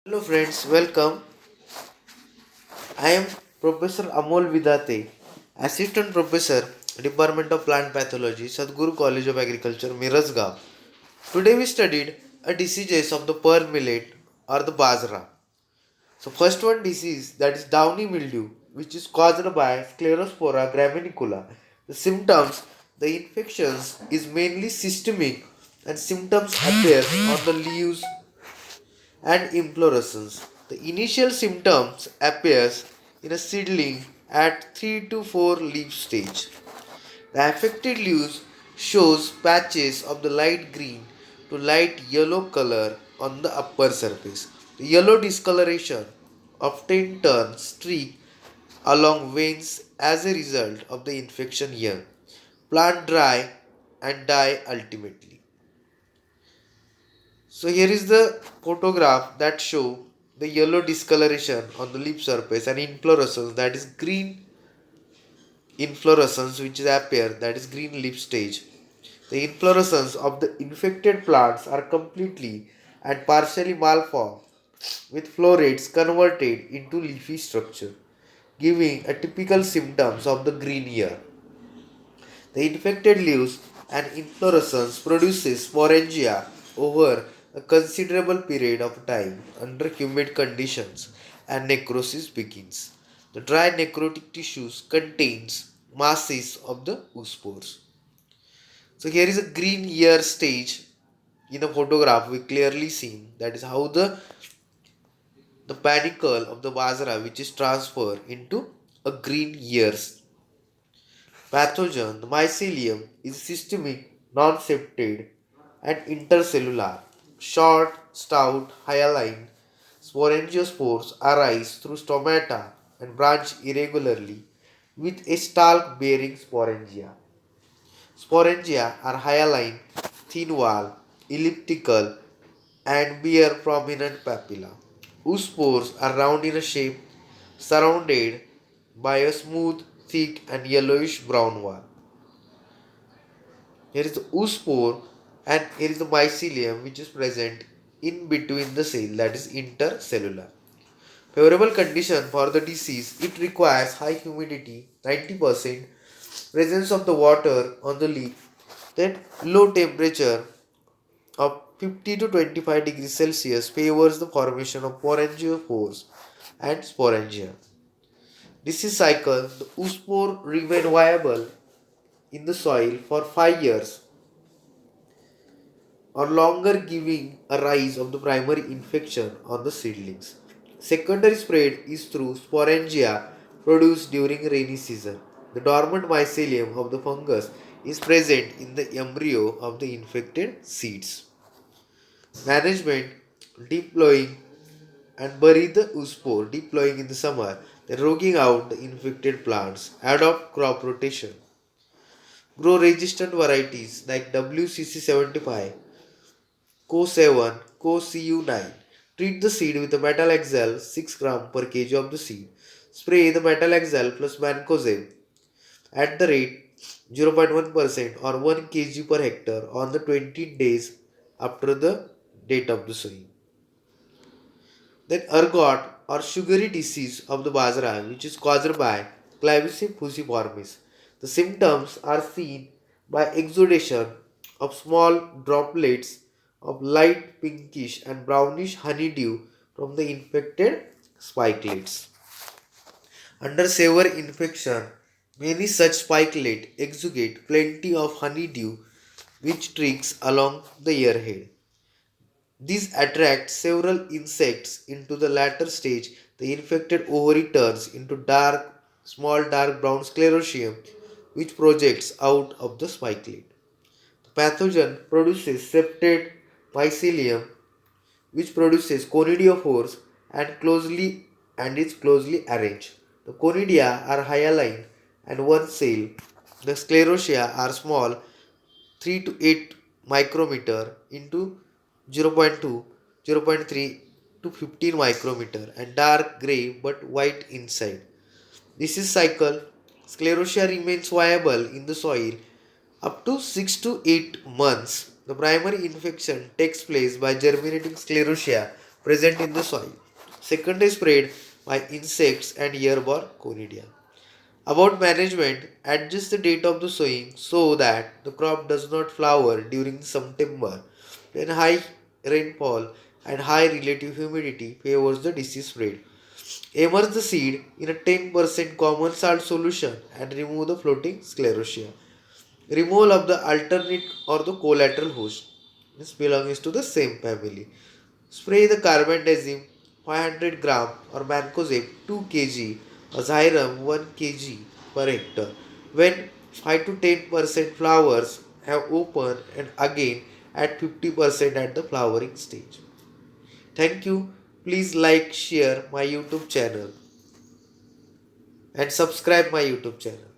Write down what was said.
Hello friends, welcome. I am Professor Amol Vidate, Assistant Professor, Department of Plant Pathology, Sadhguru College of Agriculture, Mirasgaon. Today we studied a diseases of the pearl millet or the Bajra. So first one disease, that is downy mildew, which is caused by Sclerospora graminicula. The symptoms, the infections is mainly systemic and symptoms appear on the leaves and inflorescence. The initial symptoms appears in a seedling at 3 to 4 leaf stage. The affected leaves shows patches of the light green to light yellow color on the upper surface. The yellow discoloration often turns streak along veins as a result of the infection here. Plant dry and die ultimately. So here is the photograph that show the yellow discoloration on the leaf surface and inflorescence, that is green inflorescence which is appear, that is green leaf stage. The inflorescence of the infected plants are completely and partially malformed with florets converted into leafy structure, giving a typical symptoms of the green ear. The infected leaves and inflorescence produces sporangia over a considerable period of time under humid conditions and necrosis begins. The dry necrotic tissues contains masses of the oospores. So here is a green ear stage in a photograph we clearly seen, that is how the panicle of the Bajra which is transferred into a green ears. Pathogen, the mycelium is systemic, non-septate, and intercellular. Short, stout, hyaline sporangiospores arise through stomata and branch irregularly with a stalk-bearing sporangia. Sporangia are hyaline, thin wall, elliptical, and bear prominent papilla. Oospores are round in shape, surrounded by a smooth, thick, and yellowish brown wall. Here is the oospore and here is the mycelium which is present in between the cell, that is intercellular. Favorable condition for the disease, it requires high humidity 90%, presence of the water on the leaf, then low temperature of 50 to 25 degrees Celsius favors the formation of sporangiopores and sporangia. Disease cycle, the oospore remain viable in the soil for 5 years or longer, giving a rise of the primary infection on the seedlings. Secondary spread is through sporangia produced during rainy season. The dormant mycelium of the fungus is present in the embryo of the infected seeds. Management, deploying and bury the oospore, deploying in the summer, then roguing out the infected plants. Adopt crop rotation. Grow resistant varieties like WCC75, Co7, Co-Cu9. Treat the seed with a metalaxyl 6 gram per kg of the seed. Spray the metalaxyl plus mancozeb at the rate 0.1% or 1 kg per hectare on the 20 days after the date of the sowing. Then ergot or sugary disease of the Bajra, which is caused by Clavice fusiformis. The symptoms are seen by exudation of small droplets of light pinkish and brownish honeydew from the infected spikelets. Under severe infection, many such spikelets exudate plenty of honeydew which trickles along the earhead. These attract several insects. Into the latter stage, the infected ovary turns into small dark brown sclerotium which projects out of the spikelet. The pathogen produces septate mycelium which produces conidiophores and is closely arranged. The conidia are hyaline and one cell. The sclerotia are small, 3 to 8 micrometer into 0.2, 0.3 to 15 micrometer and dark gray but white inside. This is cycle. Sclerotia remains viable in the soil up to 6 to 8 months. The primary infection takes place by germinating sclerotia present in the soil. Second is spread by insects and airborne conidia. About management, adjust the date of the sowing so that the crop does not flower during September when high rainfall and high relative humidity favors the disease spread. Immerse the seed in a 10% common salt solution and remove the floating sclerotia. Removal of the alternate or the collateral host. This belongs to the same family. Spray the carbendazim 500 gram or mancozeb 2 kg or xyrum 1 kg per hectare. When 5 to 10% flowers have opened and again at 50% at the flowering stage. Thank you. Please like, share my YouTube channel and subscribe my YouTube channel.